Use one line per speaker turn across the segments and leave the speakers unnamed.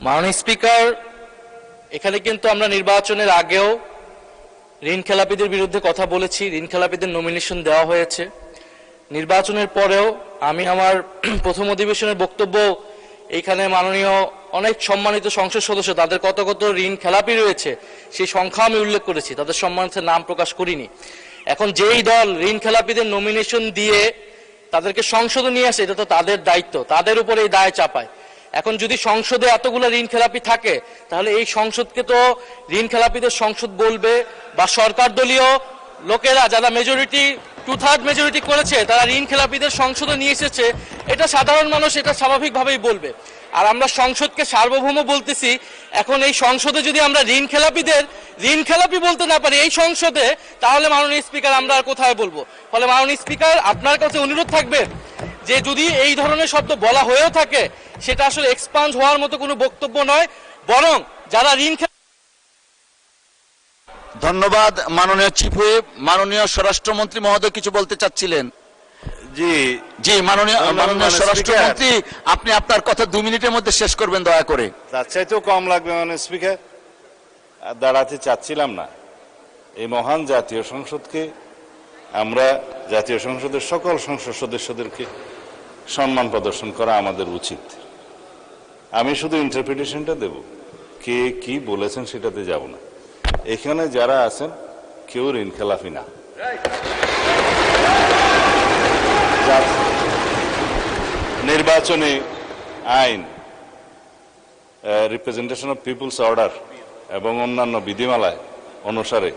মাননীয় স্পিকার, এখানে কিন্তু আমরা নির্বাচনের আগেও ঋণ খেলাপিদের বিরুদ্ধে কথা বলেছি, ঋণ খেলাপিদের নমিনেশন দেওয়া হয়েছে। নির্বাচনের পরেও আমি আমার প্রথম অধিবেশনের বক্তব্য এইখানে মাননীয় অনেক সম্মানিত সংসদ সদস্য তাদের কত কত ঋণ খেলাপি রয়েছে সেই সংখ্যা আমি উল্লেখ করেছি, তাদের সম্মানিত নাম প্রকাশ করিনি। এখন যেই দল ঋণ খেলাপিদের নমিনেশন দিয়ে তাদেরকে সংসদে নিয়ে আসে, এটা তো তাদের দায়িত্ব, তাদের উপরে এই দায় চাপায়। এখন যদি সংসদে এতগুলো ঋণ খেলাপি থাকে তাহলে এই সংসদকে তো ঋণ খেলাপিদের সংসদ বলবে, বা সরকার দলীয় লোকেরা যারা মেজরিটি 2/3 মেজরিটি করেছে তারা ঋণ খেলাপিদের সংসদে নিয়ে এসেছে, এটা সাধারণ মানুষ এটা স্বাভাবিকভাবেই বলবে। আর আমরা সংসদকে সার্বভৌম বলতেছি, এখন এই সংসদে যদি আমরা ঋণ খেলাপি বলতে না পারি এই সংসদে, তাহলে মাননীয় স্পিকার আমরা আর কোথায় বলবো? ফলে মাননীয় স্পিকার, আপনার কাছে অনুরোধ থাকবে যে যদি এই ধরনের শব্দ বলা হয়েও থাকে সেটা আসলে এক্সপান্ড হওয়ার মতো কোনো বক্তব্য নয়, বরং যারা ঋণ।
ধন্যবাদ মাননীয় চিফ হুইপ। মাননীয় স্বরাষ্ট্রমন্ত্রী মহোদয় কিছু বলতে চাচ্ছিলেন।
জি
জি মাননীয় স্বরাষ্ট্রমন্ত্রী, আপনি আপনার কথা 2 মিনিটের মধ্যে শেষ করবেন দয়া করে।
তার চাইতেও কম লাগবে মাননীয় স্পিকার। দাঁড়াতে চাচ্ছিলাম না। এই মহান জাতীয় সংসদকে, আমরা জাতীয় সংসদের সকল সংসদ সদস্যদেরকে সম্মান প্রদর্শন করা আমাদের উচিত। আমি শুধু ইন্টারপ্রিটেশনটা দেব, কে কি বলেছেন সেটাতে যাব না। এখানে যারা আছেন কেউ ঋণ খেলাফি না। নির্বাচনী আইন, রিপ্রেজেন্টেশন অফ পিপুলস অর্ডার এবং অন্যান্য বিধিমালায় অনুসারে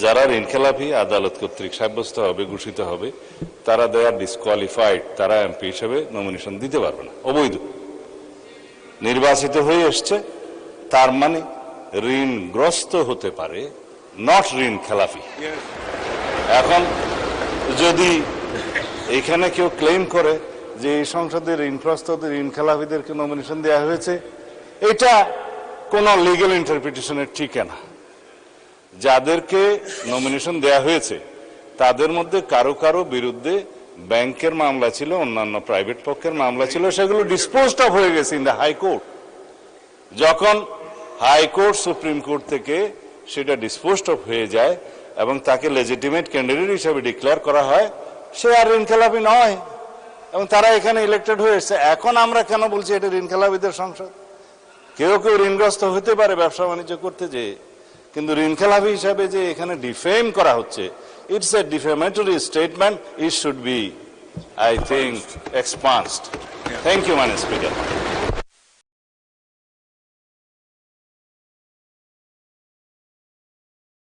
যারা ঋণ খেলাফি আদালত কর্তৃক সাব্যস্ত হবে, ঘোষিত হবে, তারা দে আর ডিসকোয়ালিফাইড, তারা এমপি হিসেবে নমিনেশন দিতে পারবে না, অবৈধ। নির্বাচিত হয়ে এসছে তার মানে ঋণগ্রস্ত হতে পারে, নট ঋণ খেলাফি। এখন যদি এখানে কেউ ক্লেম করে যে এই সংসদের ঋণগ্রস্ত ঋণ খেলাফিদেরকে নমিনেশন দেওয়া হয়েছে, এটা কোন লিগ্যাল ইন্টারপ্রিটেশনের ঠিকানা। যাদেরকে নমিনেশন দেওয়া হয়েছে তাদের মধ্যে কারো কারো বিরুদ্ধে ব্যাংকের মামলা ছিল, অন্যান্য প্রাইভেট পক্ষের মামলা ছিল, সেগুলো ডিসপোজড অফ হয়ে গেছে ইন দ্য হাইকোর্ট। যখন হাইকোর্ট সুপ্রিম কোর্ট থেকে সেটা ডিসপোজড অফ হয়ে যায় এবং তাকে লেজিটিমেট ক্যান্ডিডেট হিসেবে ডিক্লেয়ার করা হয়, সে আর ঋণ খেলাপি নয় এবং তারা এখানে ইলেক্টেড হয়ে এসছে। এখন আমরা কেন বলছি এটা ঋণ খেলাপিদের সংসদ? কেউ কেউ ঋণগ্রস্ত হতে পারে ব্যবসা বাণিজ্য করতে যেয়ে, কিন্তু ঋণ খেলাপি হিসাবে যে এখানে ডিফেম করা হচ্ছে, it's a defamatory statement, it should be, I think, expunged. Thank you মাননীয় স্পিকার।